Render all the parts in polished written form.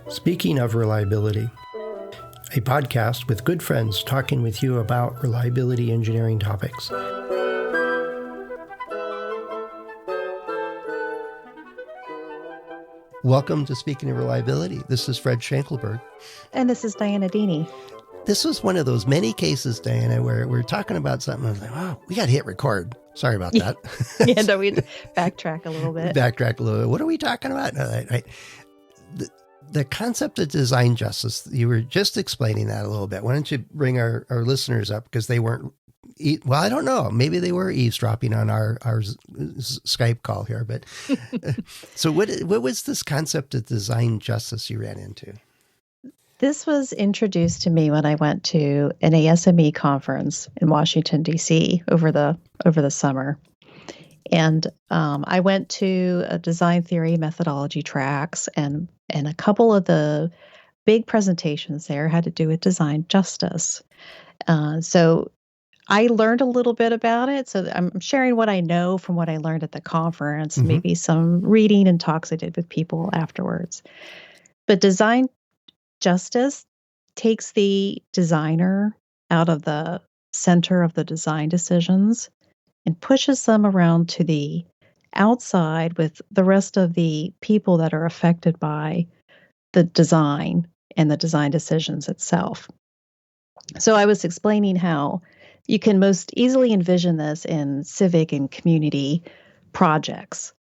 Speaking of reliability, a podcast with good friends talking with you about reliability engineering topics. Welcome to Speaking of Reliability. This is Fred Schenkelberg. And this is Dianna. This was one of those many cases, Dianna, where we're talking about something. I was like, oh, we got to hit record. Sorry about that. Yeah, no, we'd backtrack a little bit. What are we talking about? The concept of design justice, you were just explaining that a little bit. Why don't you bring our listeners up, because they weren't, well, I don't know. Maybe they were eavesdropping on our Skype call here. But so what was this concept of design justice you ran into? This was introduced to me when I went to an ASME conference in Washington, D.C. over the summer. And I went to a design theory methodology tracks, and a couple of the big presentations there had to do with design justice. So I learned a little bit about it. So I'm sharing what I know from what I learned at the conference, maybe some reading and talks I did with people afterwards. But design justice takes the designer out of the center of the design decisions and pushes them around to the outside with the rest of the people that are affected by the design and the design decisions itself. So I was explaining how you can most easily envision this in civic and community projects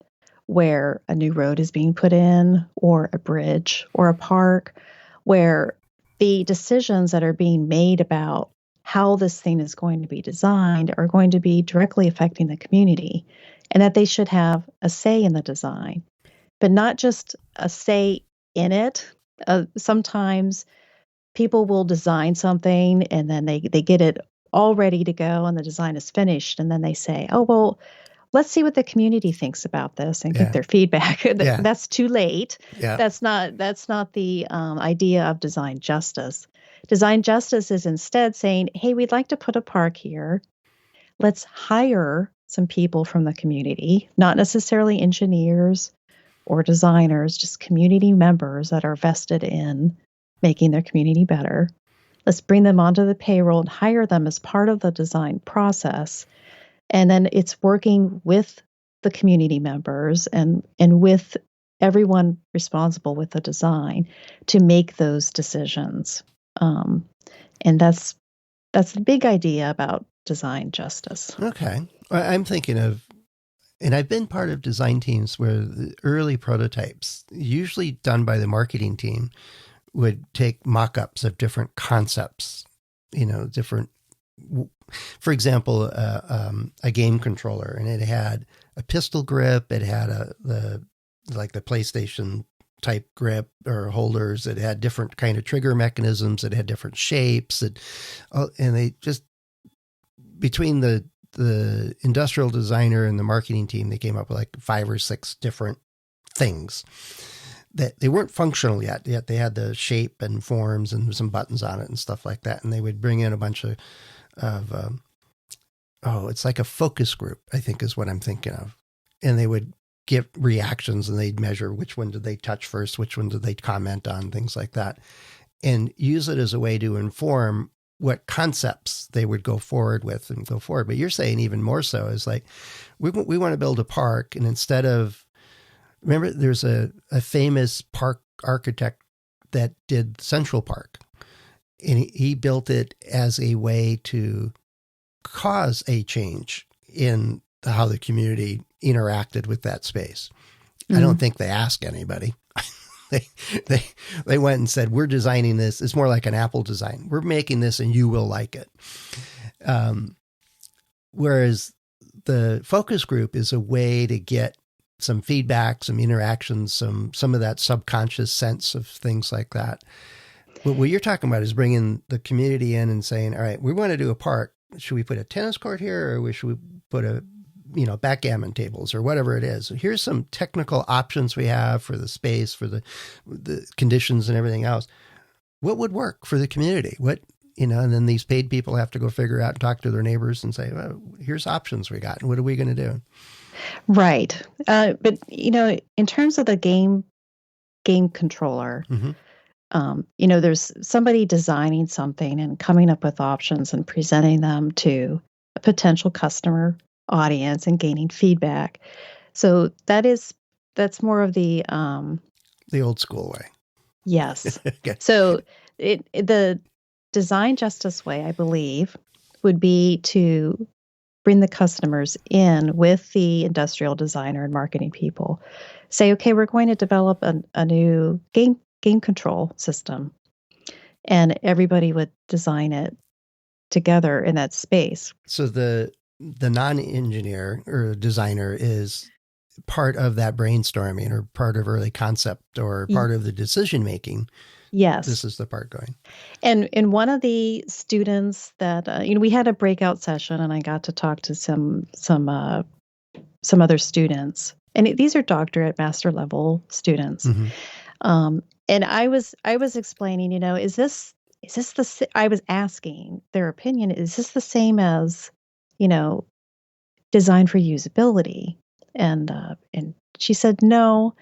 where a new road is being put in, or a bridge, or a park, where the decisions that are being made about how this thing is going to be designed are going to be directly affecting the community, and that they should have a say in the design, but not just a say in it. Sometimes people will design something and then they get it all ready to go and the design is finished, and then they say, oh, well, let's see what the community thinks about this and get their feedback. That's too late. Yeah. That's not the idea of design justice. Design justice is instead saying, hey, we'd like to put a park here. Let's hire some people from the community, not necessarily engineers or designers, just community members that are vested in making their community better. Let's bring them onto the payroll and hire them as part of the design process. And then it's working with the community members and with everyone responsible with the design to make those decisions. And that's the big idea about design justice. Okay. I'm thinking of, and I've been part of design teams where the early prototypes, usually done by the marketing team, would take mock-ups of different concepts, different. For example, a game controller, and it had a pistol grip. It had the PlayStation type grip or holders. It had different kind of trigger mechanisms. It had different shapes. And they just, between the industrial designer and the marketing team, they came up with like 5 or 6 different things that they weren't functional yet. Yet they had the shape and forms and some buttons on it and stuff like that. And they would bring in a bunch of it's like a focus group, I think is what I'm thinking of. And they would give reactions and they'd measure which one did they touch first, which one did they comment on, things like that, and use it as a way to inform what concepts they would go forward with and go forward. But you're saying even more so is like, we want to build a park, and instead of, remember there's a famous park architect that did Central Park, and he built it as a way to cause a change in how the community interacted with that space. Mm-hmm. I don't think they asked anybody. They went and said, we're designing this. It's more like an Apple design. We're making this and you will like it. Whereas the focus group is a way to get some feedback, some interactions, some of that subconscious sense of things like that. But what you're talking about is bringing the community in and saying, all right, we want to do a park. Should we put a tennis court here, or should we put backgammon tables or whatever it is? Here's some technical options we have for the space, for the conditions and everything else. What would work for the community? And then these paid people have to go figure out and talk to their neighbors and say, well, here's options we got. And what are we going to do? Right. But in terms of the game game controller, Mm-hmm. there's somebody designing something and coming up with options and presenting them to a potential customer audience and gaining feedback. So that's more of the old school way. yes. Okay. So the design justice way, I believe, would be to bring the customers in with the industrial designer and marketing people. Say, okay, we're going to develop a new game control system, and everybody would design it together in that space. So the non-engineer or designer is part of that brainstorming or part of early concept or part of the decision making. Yes. This is the part going. And one of the students that we had a breakout session, and I got to talk to some other students, and these are doctorate, master level students. Mm-hmm. And I was explaining, is this I was asking their opinion, is this the same as, design for usability? And she said no.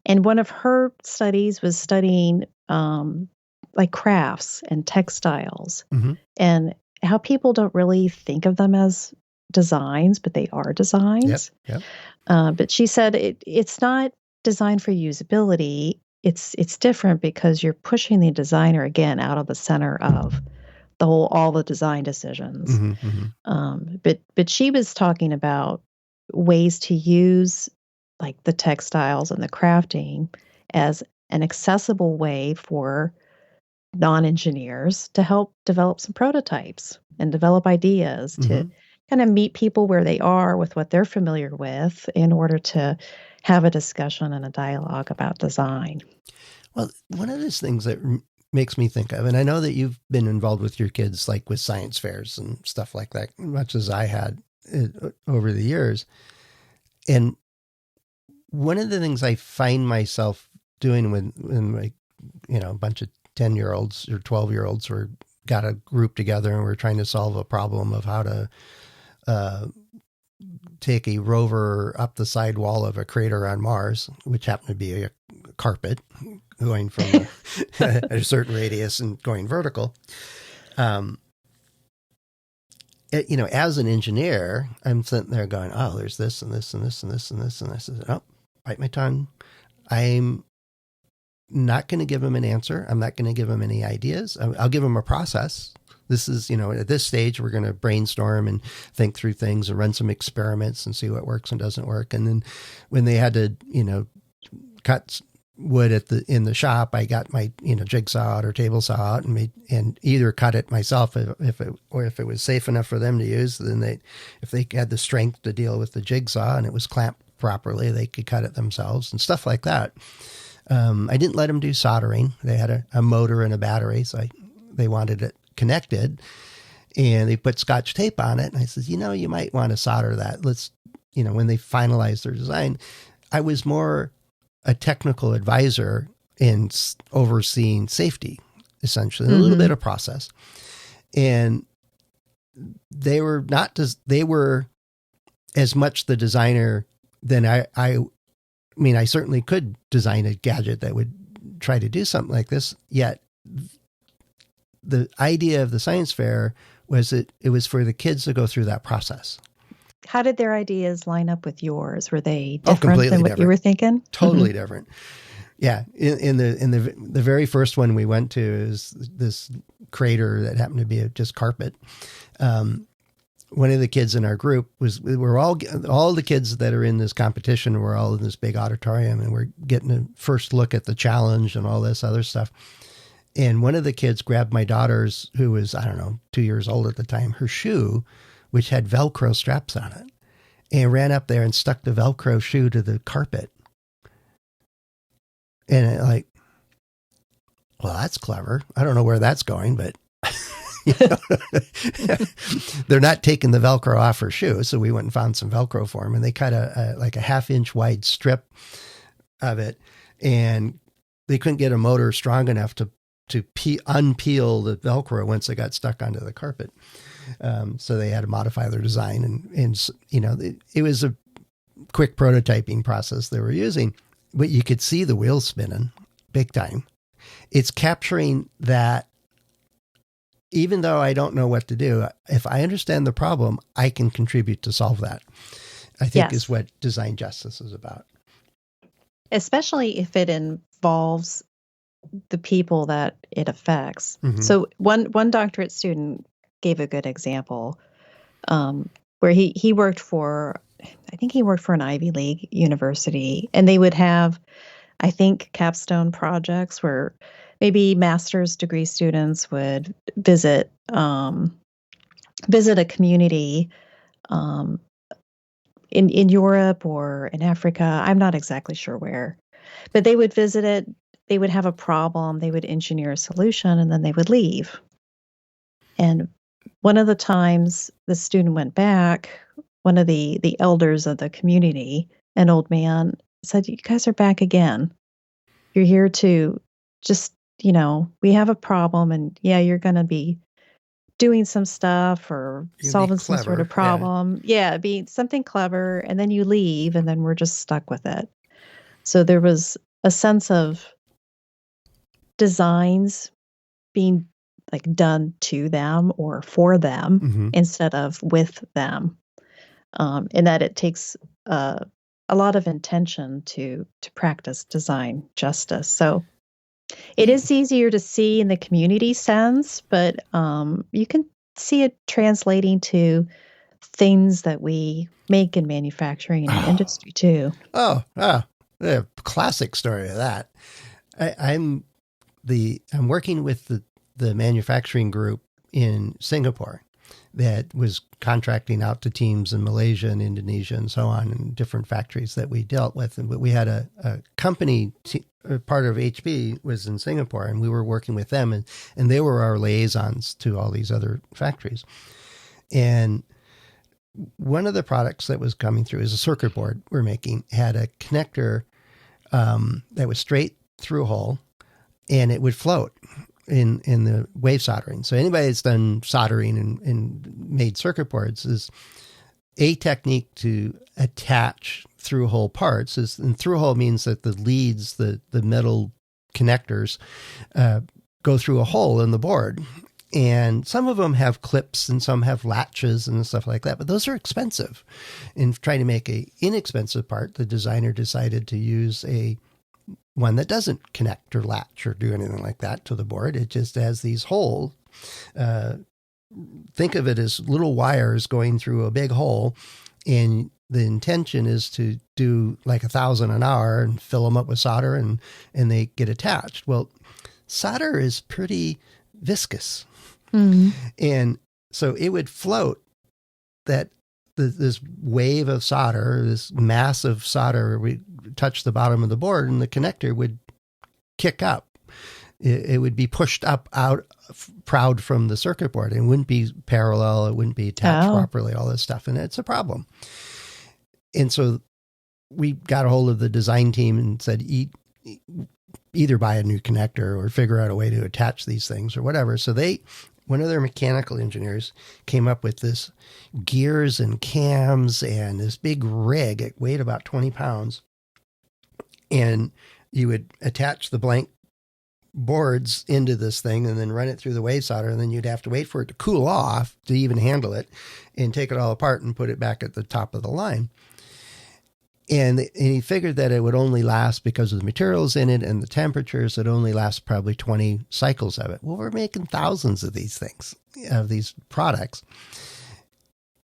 And one of her studies was studying like crafts and textiles, mm-hmm. and how people don't really think of them as designs, but they are designs. Yep. But she said it's not designed for usability. It's different because you're pushing the designer again out of the center of all the design decisions. Mm-hmm, mm-hmm. But she was talking about ways to use like the textiles and the crafting as an accessible way for non-engineers to help develop some prototypes and develop ideas to kind of meet people where they are with what they're familiar with in order to have a discussion and a dialogue about design. Well, one of those things that makes me think of, and I know that you've been involved with your kids, like with science fairs and stuff like that, much as I had over the years. And one of the things I find myself doing when like, a bunch of 10-year-olds or 12-year-olds got a group together and we're trying to solve a problem of how to take a rover up the side wall of a crater on Mars, which happened to be a carpet going from a certain radius and going vertical. As an engineer, I'm sitting there going, oh, there's this and this and this and this and this. And I said, oh, bite my tongue. I'm not going to give him an answer. I'm not going to give him any ideas. I'll give him a process. This is, at this stage, we're going to brainstorm and think through things and run some experiments and see what works and doesn't work. And then when they had to, cut wood in the shop, I got my, jigsaw out or table saw out and either cut it myself if it was safe enough for them to use. Then if they had the strength to deal with the jigsaw and it was clamped properly, they could cut it themselves and stuff like that. I didn't let them do soldering. They had a motor and a battery, so they wanted it connected, and they put Scotch tape on it. And I said, you might want to solder that. Let's, when they finalized their design, I was more a technical advisor in overseeing safety, essentially, a little bit of process. And they were as much the designer than I mean, I certainly could design a gadget that would try to do something like this, yet the idea of the science fair was that it was for the kids to go through that process. How did their ideas line up with yours? Were they different than what you were thinking? Totally different. Yeah. In the very first one we went to is this crater that happened to be just carpet. One of the kids in our group we're all the kids that are in this competition were all in this big auditorium, and we're getting a first look at the challenge and all this other stuff. And one of the kids grabbed my daughter's, who was, 2 years old at the time, her shoe, which had Velcro straps on it, and ran up there and stuck the Velcro shoe to the carpet. And well, that's clever. I don't know where that's going, but they're not taking the Velcro off her shoe. So we went and found some Velcro for them, and they cut a 1/2 inch wide strip of it, and they couldn't get a motor strong enough to unpeel the Velcro once it got stuck onto the carpet. So they had to modify their design, and it was a quick prototyping process they were using. but you could see the wheels spinning big time. It's capturing that. Even though I don't know what to do, if I understand the problem, I can contribute to solve that. I think is what design justice is about. Especially if it involves the people that it affects. Mm-hmm. So one doctorate student gave a good example where he worked for, I think he worked for an Ivy League university, and they would have, I think, capstone projects where maybe master's degree students would visit a community in Europe or in Africa. I'm not exactly sure where, but they would visit it. They would have a problem. They would engineer a solution, and then they would leave. And one of the times the student went back, one of the elders of the community, an old man, said, "You guys are back again. You're here to just, we have a problem, and you're going to be doing some stuff or solving some sort of problem. Be something clever, and then you leave, and then we're just stuck with it." So there was a sense of designs being like done to them or for them instead of with them, and that it takes a lot of intention to practice design justice. So it is easier to see in the community sense, but you can see it translating to things that we make in manufacturing and industry too. The classic story of that. I'm working with the manufacturing group in Singapore that was contracting out to teams in Malaysia and Indonesia and so on, and different factories that we dealt with. But we had a company, part of HP was in Singapore, and we were working with them, and they were our liaisons to all these other factories. And one of the products that was coming through is a circuit board we're making, had a connector that was straight through a hole, and it would float in the wave soldering. So anybody that's done soldering and made circuit boards, is a technique to attach through hole parts. And through hole means that the leads, the metal connectors, go through a hole in the board. And some of them have clips and some have latches and stuff like that, but those are expensive. In trying to make a inexpensive part, the designer decided to use one that doesn't connect or latch or do anything like that to the board. It just has these holes. Think of it as little wires going through a big hole, and the intention is to do like 1,000 an hour and fill them up with solder, and they get attached. Well, solder is pretty viscous. Mm-hmm. And so it would float this wave of solder, this mass of solder would touch the bottom of the board, and the connector would kick up. It would be pushed up out proud from the circuit board. It wouldn't be parallel. It wouldn't be attached properly, all this stuff. And it's a problem. And so we got a hold of the design team and said, either buy a new connector or figure out a way to attach these things or whatever. So one of their mechanical engineers came up with this gears and cams and this big rig. It weighed about 20 pounds. And you would attach the blank boards into this thing and then run it through the wave solder. And then you'd have to wait for it to cool off to even handle it and take it all apart and put it back at the top of the line. And he figured that it would only last, because of the materials in it and the temperatures, it only lasts probably 20 cycles of it. Well, we're making thousands of these things, of these products.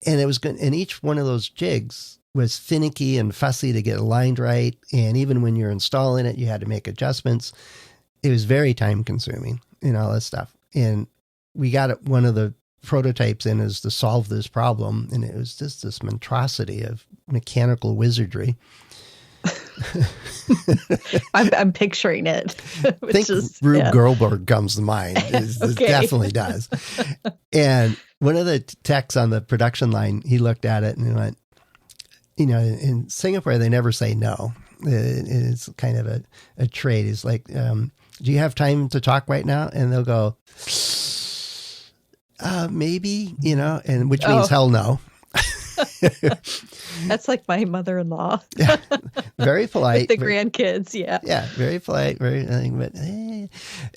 And it was good. And each one of those jigs was finicky and fussy to get aligned right. And even when you're installing it, you had to make adjustments. It was very time consuming and all that stuff. And we got one of the prototypes in is to solve this problem. And it was just this monstrosity of mechanical wizardry. I'm picturing it. I think Rube Goldberg comes to mind. It definitely does. And one of the techs on the production line, he looked at it and he went, in Singapore, they never say no. It's kind of a trait. It's like, do you have time to talk right now? And they'll go, maybe, and which means hell no. That's like my mother-in-law. Yeah, very polite. With the grandkids, yeah. Yeah, very polite, very but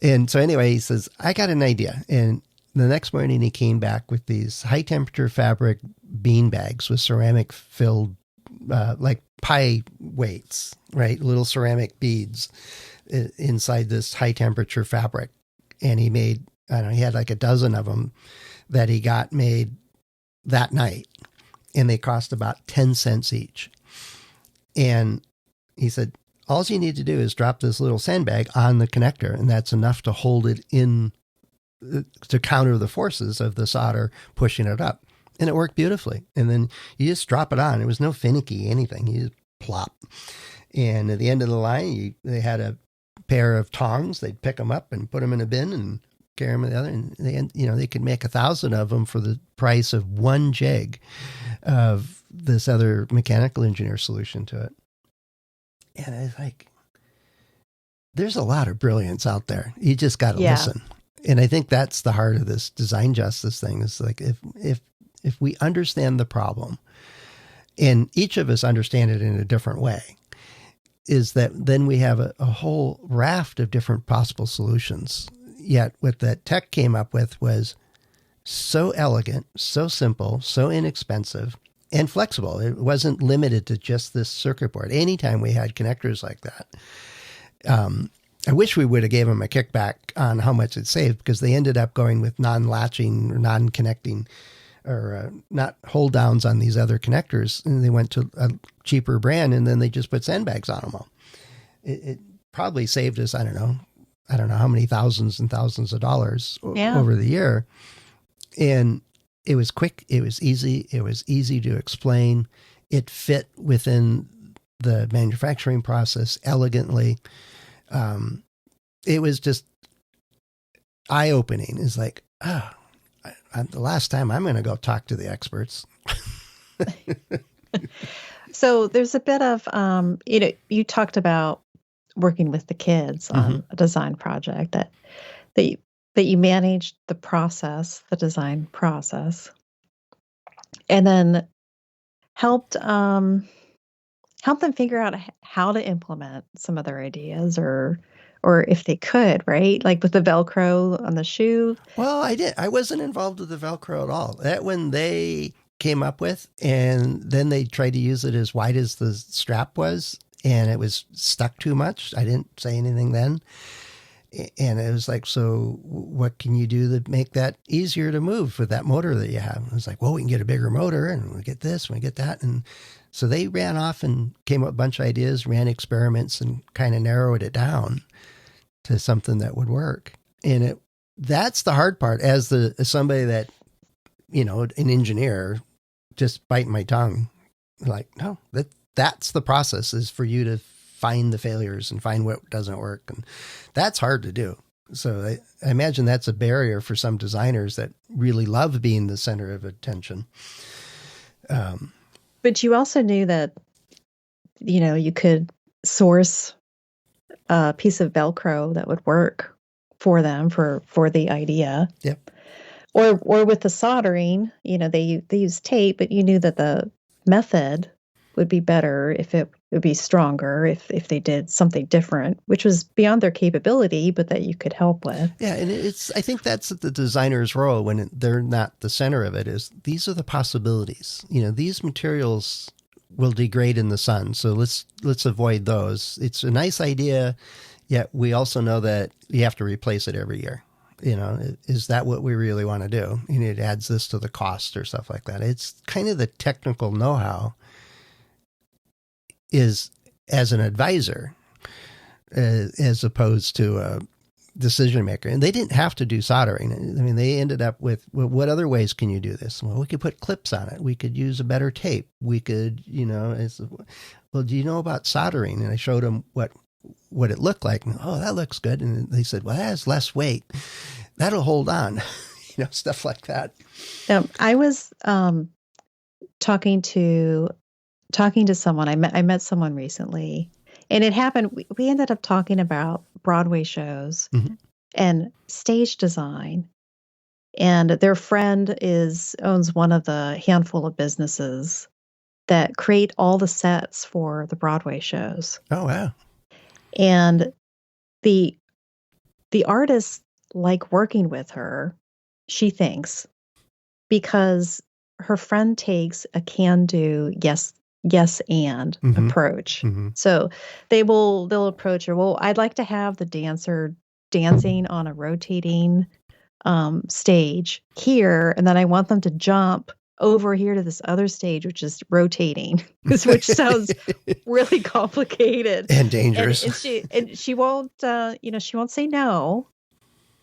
and so anyway, he says, I got an idea. And the next morning he came back with these high temperature fabric bean bags with ceramic filled like pie weights, right? Little ceramic beads inside this high temperature fabric. And he made, I don't know, he had like a dozen of them that he got made that night. And they cost about 10 cents each. And he said, all you need to do is drop this little sandbag on the connector, and that's enough to hold it in to counter the forces of the solder pushing it up. And it worked beautifully. And then you just drop it on. It was no finicky anything. You just plop. And at the end of the line, they had a pair of tongs. They'd pick them up and put them in a bin and carry them to the other. And they could make 1,000 of them for the price of one jig of this other mechanical engineer solution to it. And I was like, there's a lot of brilliance out there. You just got to listen. And I think that's the heart of this design justice thing. Is like, if we understand the problem, and each of us understand it in a different way, is that then we have a whole raft of different possible solutions. Yet what that tech came up with was so elegant, so simple, so inexpensive, and flexible. It wasn't limited to just this circuit board. Anytime we had connectors like that, I wish we would have gave them a kickback on how much it saved, because they ended up going with non-latching or non-connecting or not hold downs on these other connectors. And they went to a cheaper brand, and then they just put sandbags on them all. It probably saved us, I don't know how many thousands and thousands of dollars over the year. And it was quick. It was easy. It was easy to explain. It fit within the manufacturing process elegantly. It was just eye-opening. It's like, the last time I'm going to go talk to the experts. So there's a bit of, you talked about working with the kids on a design project that you managed the design process, and then helped them figure out how to implement some of their ideas, or if they could, right? Like with the Velcro on the shoe. Well, I did. I wasn't involved with the Velcro at all. That one they came up with, and then they tried to use it as wide as the strap was, and it was stuck too much. I didn't say anything then. And it was like, so what can you do to make that easier to move with that motor that you have? It was like, well, we can get a bigger motor, and we get this, we get that. And so they ran off and came up with a bunch of ideas, ran experiments, and kind of narrowed it down to something that would work. And that's the hard part as somebody that, an engineer, just biting my tongue. Like, no, that's the process, is for you to find the failures and find what doesn't work. And that's hard to do. So I imagine that's a barrier for some designers that really love being the center of attention. But you also knew that, you could source a piece of Velcro that would work for them for the idea. Yep. Or with the soldering, they use tape, but you knew that the method would be better if it would be stronger if they did something different, which was beyond their capability, but that you could help with. Yeah, and I think that's the designer's role when they're not the center of it, is these are the possibilities. These materials will degrade in the sun, so let's avoid those. It's a nice idea, yet we also know that you have to replace it every year. Is that what we really want to do? It adds this to the cost or stuff like that. It's kind of the technical know-how is as an advisor, as opposed to a decision maker. And they didn't have to do soldering. I mean, they ended up with, well, what other ways can you do this? Well, we could put clips on it. We could use a better tape. We could, well, do you know about soldering? And I showed them what it looked like. And, oh, that looks good. And they said, well, that has less weight. That'll hold on. Stuff like that. I was talking to someone. I met someone recently, and it happened. We ended up talking about Broadway shows and stage design. And their friend owns one of the handful of businesses that create all the sets for the Broadway shows. Oh, wow. And the artists like working with her, she thinks, because her friend takes a can-do, yes and approach. So they'll approach her. Well, I'd like to have the dancer dancing on a rotating stage here, and then I want them to jump over here to this other stage, which is rotating, which sounds really complicated and dangerous. And she won't, she won't say no,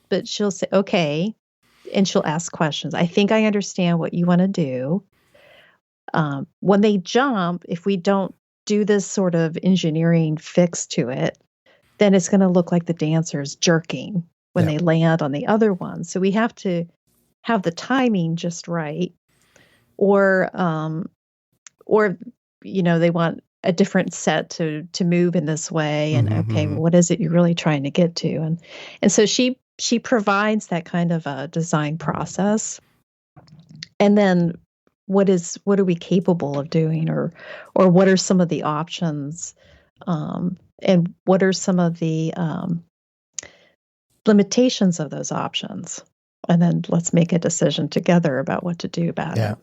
but she'll say okay, and she'll ask questions. I think I understand what you want to do. When they jump, if we don't do this sort of engineering fix to it, then it's going to look like the dancer's jerking when they land on the other one. So we have to have the timing just right. Or they want a different set to move in this way. And well, what is it you're really trying to get to? And so she provides that kind of a design process. And then what are we capable of doing, or what are some of the options, and what are some of the limitations of those options? And then let's make a decision together about what to do about it.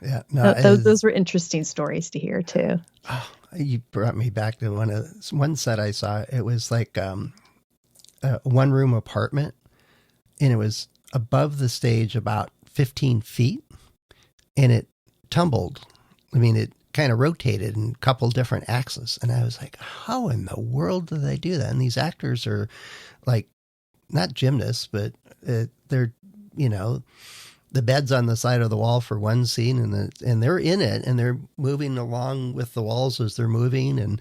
Yeah. No, those were interesting stories to hear too. Oh, you brought me back to one set I saw. It was like a one-room apartment, and it was above the stage about 15 feet, and it tumbled. I mean, it kind of rotated in a couple different axes. And I was like, how in the world do they do that? And these actors are like, not gymnasts, but they're, the bed's on the side of the wall for one scene, and they're in it, and they're moving along with the walls as they're moving, and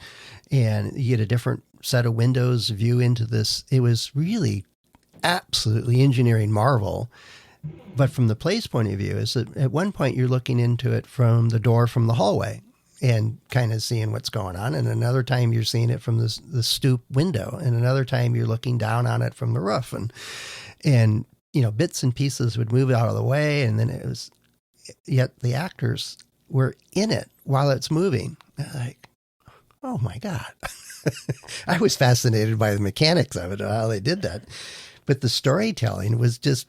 you get a different set of windows view into this. It was really absolutely engineering marvel. But from the play's point of view, is that at one point you're looking into it from the door from the hallway and kind of seeing what's going on, and another time you're seeing it from the stoop window, and another time you're looking down on it from the roof, and bits and pieces would move out of the way, and then yet the actors were in it while it's moving. Like, oh my God. I was fascinated by the mechanics of it, how they did that. But the storytelling was just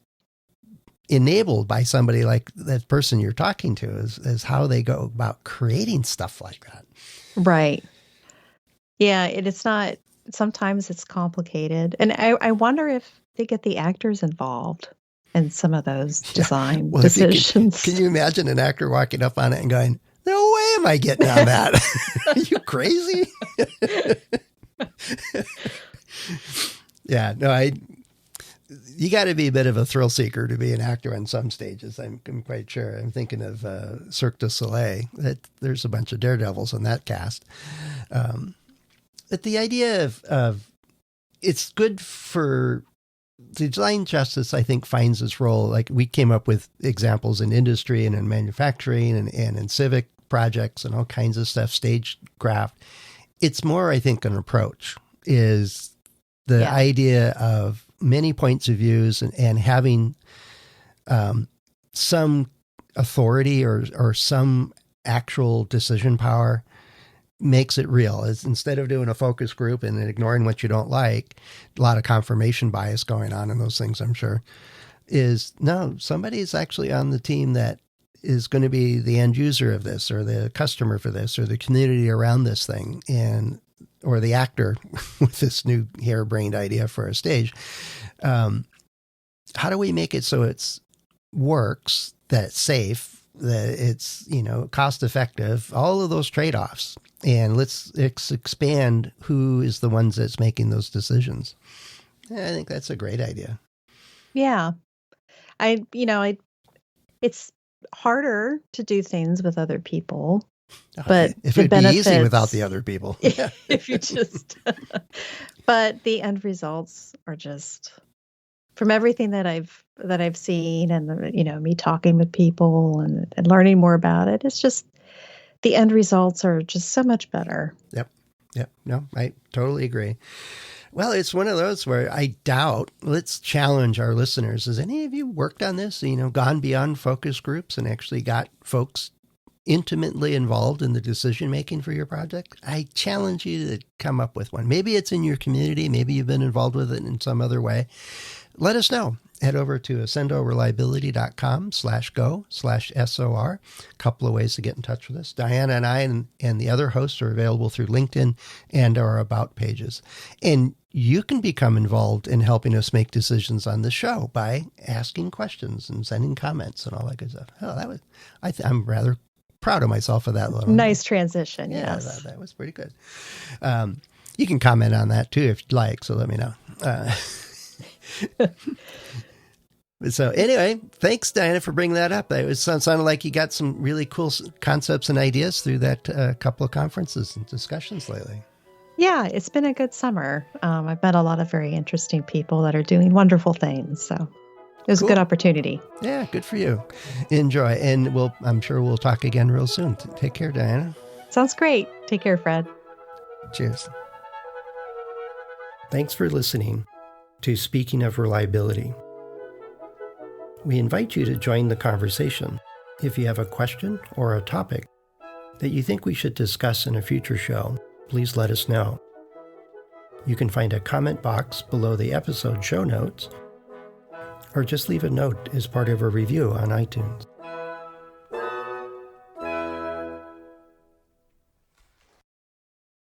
enabled by somebody like that person you're talking to, is how they go about creating stuff like that. Right. Yeah. It's not, sometimes it's complicated. And I wonder if they get the actors involved in some of those design decisions. Can you imagine an actor walking up on it and going, no way am I getting on that? Are you crazy? Yeah, no, you got to be a bit of a thrill seeker to be an actor on some stages. I'm quite sure. I'm thinking of Cirque du Soleil. That there's a bunch of daredevils in that cast. But the idea of it's good for design justice, I think, finds its role. Like we came up with examples in industry and in manufacturing and in civic projects and all kinds of stuff, stagecraft. It's more, I think, an approach is the idea of many points of views and having some authority or some actual decision power makes it real. It's, instead of doing a focus group and ignoring what you don't like, a lot of confirmation bias going on in those things, I'm sure, is no, somebody's actually on the team that is going to be the end user of this, or the customer for this, or the community around this thing, or the actor with this new harebrained idea for a stage. How do we make it so it's works, that it's safe, that it's, cost effective, all of those trade-offs. And let's expand who is the ones that's making those decisions. I think that's a great idea. Yeah. It's harder to do things with other people, but if it'd be easy without the other people. If you just, but the end results are just, from everything that I've seen, and me talking with people and learning more about it, it's just, the end results are just so much better. Yep. No, I totally agree. Well, it's one of those where I doubt, let's challenge our listeners. Has any of you worked on this, gone beyond focus groups and actually got folks intimately involved in the decision making for your project, I challenge you to come up with one. Maybe it's in your community. Maybe you've been involved with it in some other way. Let us know. Head over to accendoreliability.com/go/SOR. A couple of ways to get in touch with us. Dianna and I and the other hosts are available through LinkedIn and our About pages. And you can become involved in helping us make decisions on the show by asking questions and sending comments and all that good stuff. Oh, I'm rather proud of myself for that little nice transition. Yeah, yes, that was pretty good. You can comment on that too if you'd like. So let me know. So anyway, thanks, Dianna, for bringing that up. It sounded like you got some really cool concepts and ideas through that couple of conferences and discussions lately. Yeah, it's been a good summer. I've met a lot of very interesting people that are doing wonderful things. So it was a good opportunity. Yeah, good for you. Enjoy. And I'm sure we'll talk again real soon. Take care, Dianna. Sounds great. Take care, Fred. Cheers. Thanks for listening to Speaking of Reliability. We invite you to join the conversation. If you have a question or a topic that you think we should discuss in a future show, please let us know. You can find a comment box below the episode show notes, or just leave a note as part of a review on iTunes.